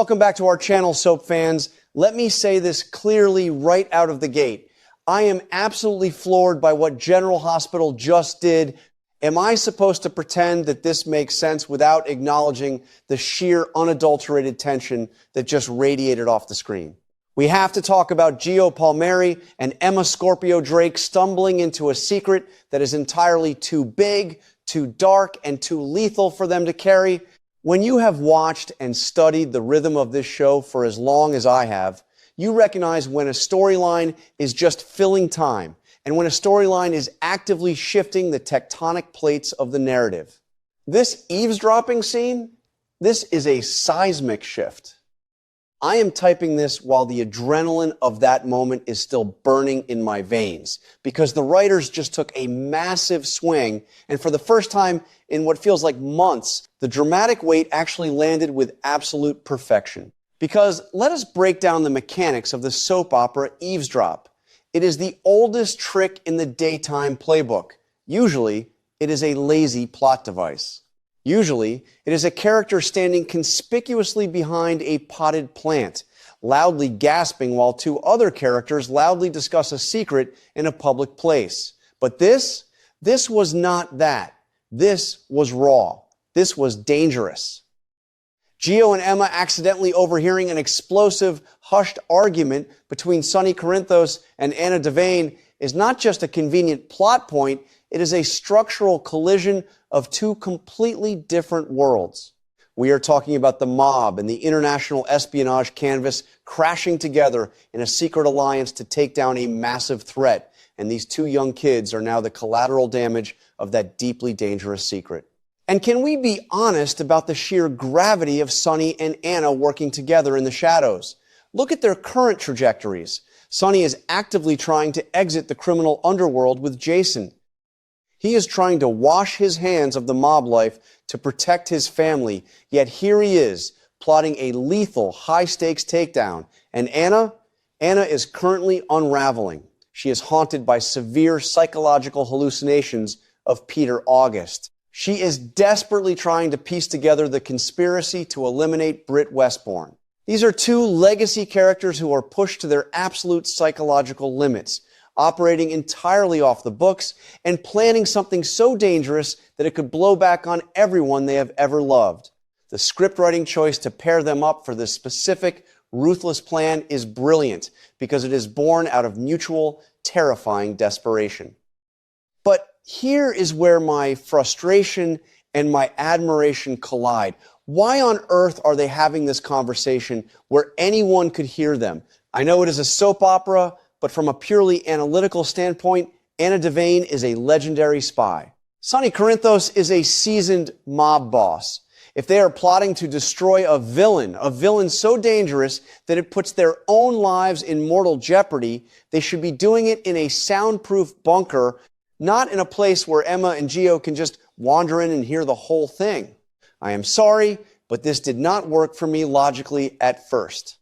Welcome back to our channel, soap fans. Let me say this clearly right out of the gate. I am absolutely floored by what General Hospital just did. Am I supposed to pretend that this makes sense without acknowledging the sheer unadulterated tension that just radiated off the screen? We have to talk about Gio Palmieri and Emma Scorpio Drake stumbling into a secret that is entirely too big, too dark, and too lethal for them to carry. When you have watched and studied the rhythm of this show for as long as I have, you recognize when a storyline is just filling time and when a storyline is actively shifting the tectonic plates of the narrative. This eavesdropping scene, this is a seismic shift. I am typing this while the adrenaline of that moment is still burning in my veins because the writers just took a massive swing, and for the first time in what feels like months, the dramatic weight actually landed with absolute perfection. Because let us break down the mechanics of the soap opera Eavesdrop. It is the oldest trick in the daytime playbook. Usually, it is a lazy plot device. Usually, it is a character standing conspicuously behind a potted plant, loudly gasping while two other characters loudly discuss a secret in a public place. But this was not that. This was raw. This was dangerous. Gio and Emma accidentally overhearing an explosive, hushed argument between Sonny Corinthos and Anna Devane is not just a convenient plot point, it is a structural collision of two completely different worlds. We are talking about the mob and the international espionage canvas crashing together in a secret alliance to take down a massive threat, and these two young kids are now the collateral damage of that deeply dangerous secret. And can we be honest about the sheer gravity of Sonny and Anna working together in the shadows? Look at their current trajectories. Sonny is actively trying to exit the criminal underworld with Jason. He is trying to wash his hands of the mob life to protect his family, yet here he is, plotting a lethal, high-stakes takedown. And Anna is currently unraveling. She is haunted by severe psychological hallucinations of Peter August. She is desperately trying to piece together the conspiracy to eliminate Britt Westbourne. These are two legacy characters who are pushed to their absolute psychological limits, operating entirely off the books and planning something so dangerous that it could blow back on everyone they have ever loved. The scriptwriting choice to pair them up for this specific, ruthless plan is brilliant because it is born out of mutual, terrifying desperation. But here is where my frustration and my admiration collide. Why on earth are they having this conversation where anyone could hear them? I know it is a soap opera, but from a purely analytical standpoint, Anna Devane is a legendary spy. Sonny Corinthos is a seasoned mob boss. If they are plotting to destroy a villain so dangerous that it puts their own lives in mortal jeopardy, they should be doing it in a soundproof bunker, not in a place where Emma and Gio can just wander in and hear the whole thing. I am sorry, but this did not work for me logically at first.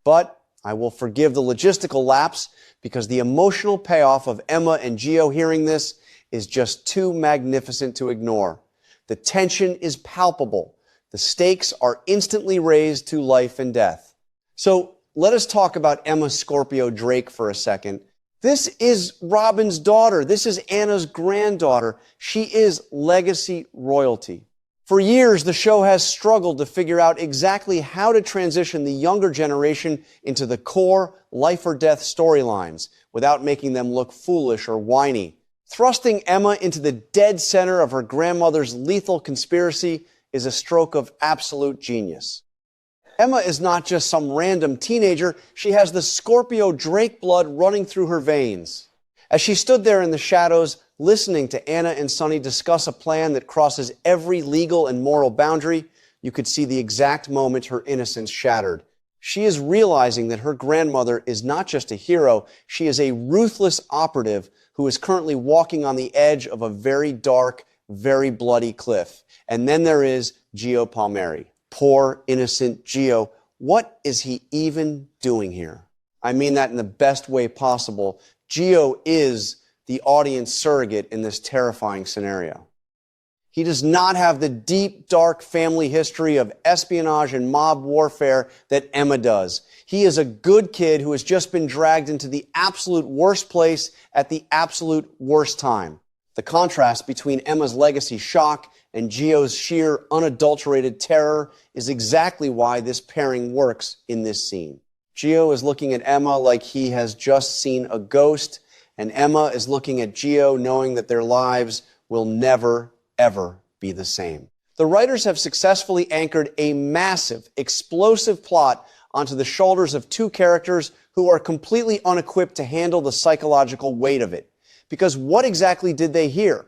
But I will forgive the logistical lapse because the emotional payoff of Emma and Gio hearing this is just too magnificent to ignore. The tension is palpable. The stakes are instantly raised to life and death. So let us talk about Emma Scorpio Drake for a second. This is Robin's daughter. This is Anna's granddaughter. She is legacy royalty. For years, the show has struggled to figure out exactly how to transition the younger generation into the core life or death storylines without making them look foolish or whiny. Thrusting Emma into the dead center of her grandmother's lethal conspiracy is a stroke of absolute genius. Emma is not just some random teenager. She has the Scorpio Drake blood running through her veins. As she stood there in the shadows, listening to Anna and Sonny discuss a plan that crosses every legal and moral boundary, you could see the exact moment her innocence shattered. She is realizing that her grandmother is not just a hero, she is a ruthless operative who is currently walking on the edge of a very dark, very bloody cliff. And then there is Gio Palmieri. Poor, innocent Gio. What is he even doing here? I mean that in the best way possible. Gio is the audience surrogate in this terrifying scenario. He does not have the deep, dark family history of espionage and mob warfare that Emma does. He is a good kid who has just been dragged into the absolute worst place at the absolute worst time. The contrast between Emma's legacy shock and Gio's sheer, unadulterated terror is exactly why this pairing works in this scene. Gio is looking at Emma like he has just seen a ghost, and Emma is looking at Gio knowing that their lives will never, ever be the same. The writers have successfully anchored a massive, explosive plot onto the shoulders of two characters who are completely unequipped to handle the psychological weight of it. Because what exactly did they hear?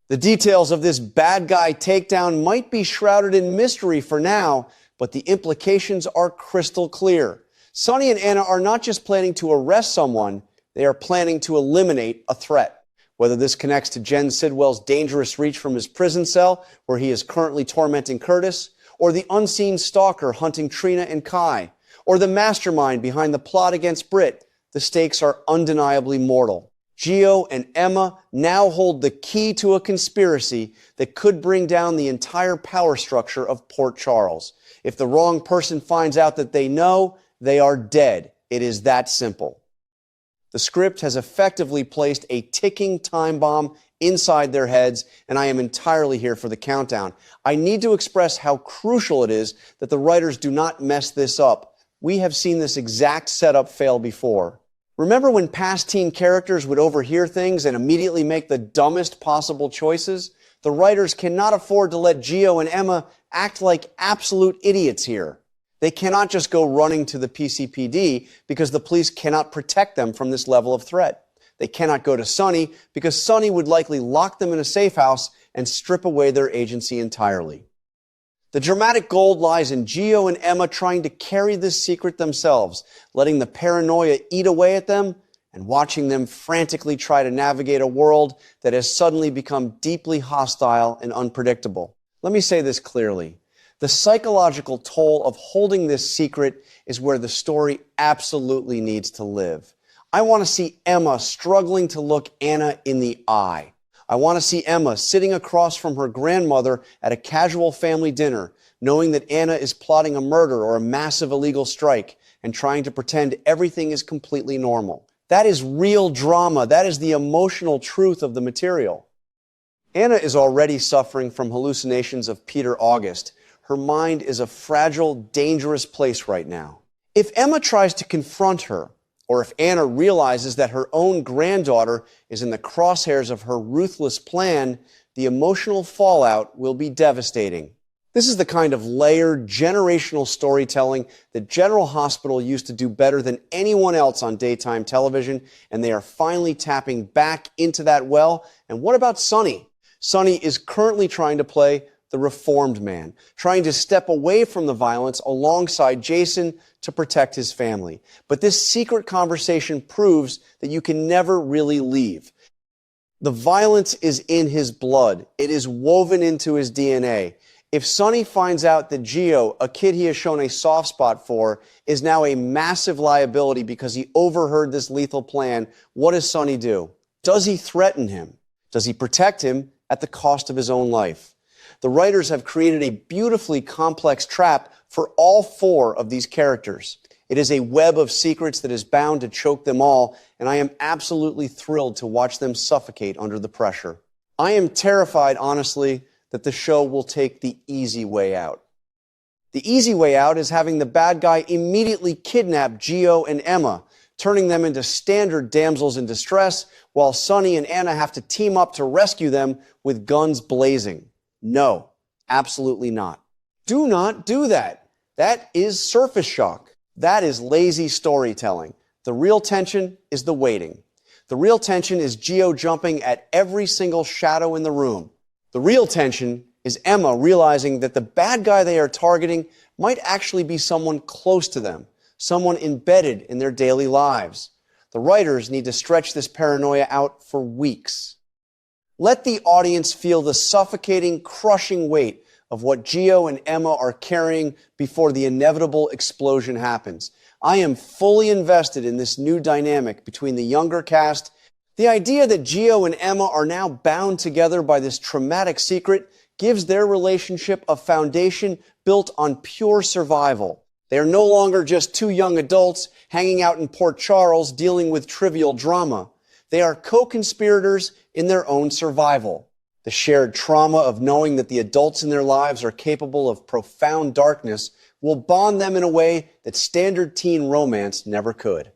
The details of this bad guy takedown might be shrouded in mystery for now, but the implications are crystal clear. Sonny and Anna are not just planning to arrest someone, they are planning to eliminate a threat. Whether this connects to Jen Sidwell's dangerous reach from his prison cell, where he is currently tormenting Curtis, or the unseen stalker hunting Trina and Kai, or the mastermind behind the plot against Britt, the stakes are undeniably mortal. Gio and Emma now hold the key to a conspiracy that could bring down the entire power structure of Port Charles. If the wrong person finds out that they know, they are dead. It is that simple. The script has effectively placed a ticking time bomb inside their heads, and I am entirely here for the countdown. I need to express how crucial it is that the writers do not mess this up. We have seen this exact setup fail before. Remember when past teen characters would overhear things and immediately make the dumbest possible choices? The writers cannot afford to let Gio and Emma act like absolute idiots here. They cannot just go running to the PCPD because the police cannot protect them from this level of threat. They cannot go to Sonny because Sonny would likely lock them in a safe house and strip away their agency entirely. The dramatic gold lies in Gio and Emma trying to carry this secret themselves, letting the paranoia eat away at them and watching them frantically try to navigate a world that has suddenly become deeply hostile and unpredictable. Let me say this clearly. The psychological toll of holding this secret is where the story absolutely needs to live. I want to see Emma struggling to look Anna in the eye. I want to see Emma sitting across from her grandmother at a casual family dinner, knowing that Anna is plotting a murder or a massive illegal strike and trying to pretend everything is completely normal. That is real drama. That is the emotional truth of the material. Anna is already suffering from hallucinations of Peter August. Her mind is a fragile, dangerous place right now. If Emma tries to confront her, or if Anna realizes that her own granddaughter is in the crosshairs of her ruthless plan, the emotional fallout will be devastating. This is the kind of layered, generational storytelling that General Hospital used to do better than anyone else on daytime television, and they are finally tapping back into that well. And what about Sonny? Sonny is currently trying to play the reformed man, trying to step away from the violence alongside Jason to protect his family. But this secret conversation proves that you can never really leave. The violence is in his blood. It is woven into his DNA. If Sonny finds out that Gio, a kid he has shown a soft spot for, is now a massive liability because he overheard this lethal plan, what does Sonny do? Does he threaten him? Does he protect him at the cost of his own life? The writers have created a beautifully complex trap for all four of these characters. It is a web of secrets that is bound to choke them all, and I am absolutely thrilled to watch them suffocate under the pressure. I am terrified, honestly, that the show will take the easy way out. The easy way out is having the bad guy immediately kidnap Gio and Emma, turning them into standard damsels in distress, while Sonny and Anna have to team up to rescue them with guns blazing. No, absolutely not. Do not do that. That is surface shock. That is lazy storytelling. The real tension is the waiting. The real tension is Gio jumping at every single shadow in the room. The real tension is Emma realizing that the bad guy they are targeting might actually be someone close to them, someone embedded in their daily lives. The writers need to stretch this paranoia out for weeks. Let the audience feel the suffocating, crushing weight of what Gio and Emma are carrying before the inevitable explosion happens. I am fully invested in this new dynamic between the younger cast The idea that Gio and Emma are now bound together by this traumatic secret gives their relationship a foundation built on pure survival. They are no longer just two young adults hanging out in Port Charles dealing with trivial drama. They are co-conspirators in their own survival. The shared trauma of knowing that the adults in their lives are capable of profound darkness will bond them in a way that standard teen romance never could.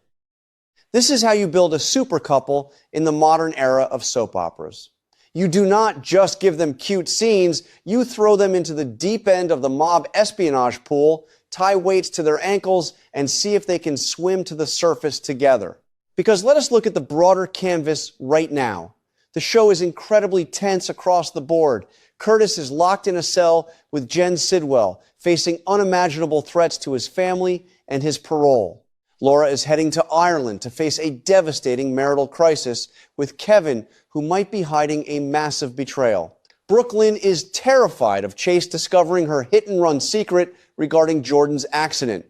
This is how you build a super couple in the modern era of soap operas. You do not just give them cute scenes, you throw them into the deep end of the mob espionage pool, tie weights to their ankles, and see if they can swim to the surface together. Because let us look at the broader canvas right now. The show is incredibly tense across the board. Curtis is locked in a cell with Jen Sidwell, facing unimaginable threats to his family and his parole. Laura is heading to Ireland to face a devastating marital crisis with Kevin, who might be hiding a massive betrayal. Brooklyn is terrified of Chase discovering her hit-and-run secret regarding Jordan's accident.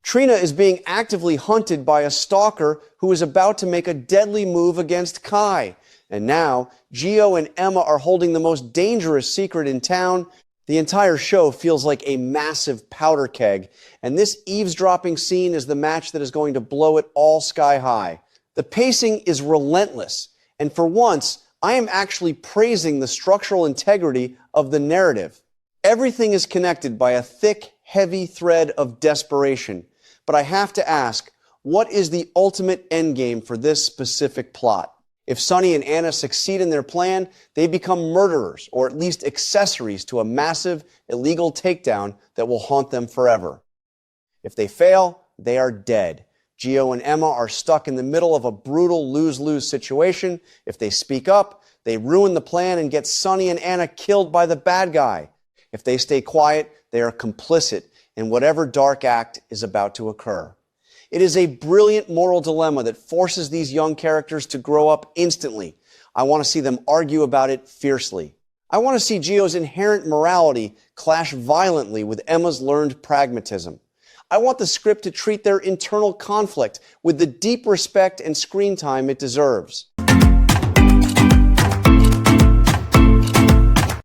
Trina is being actively hunted by a stalker who is about to make a deadly move against Kai. And now, Gio and Emma are holding the most dangerous secret in town. The entire show feels like a massive powder keg, and this eavesdropping scene is the match that is going to blow it all sky high. The pacing is relentless, and for once, I am actually praising the structural integrity of the narrative. Everything is connected by a thick, heavy thread of desperation. But I have to ask, what is the ultimate endgame for this specific plot? If Sonny and Anna succeed in their plan, they become murderers, or at least accessories to a massive, illegal takedown that will haunt them forever. If they fail, they are dead. Gio and Emma are stuck in the middle of a brutal lose-lose situation. If they speak up, they ruin the plan and get Sonny and Anna killed by the bad guy. If they stay quiet, they are complicit in whatever dark act is about to occur. It is a brilliant moral dilemma that forces these young characters to grow up instantly. I want to see them argue about it fiercely. I want to see Gio's inherent morality clash violently with Emma's learned pragmatism. I want the script to treat their internal conflict with the deep respect and screen time it deserves.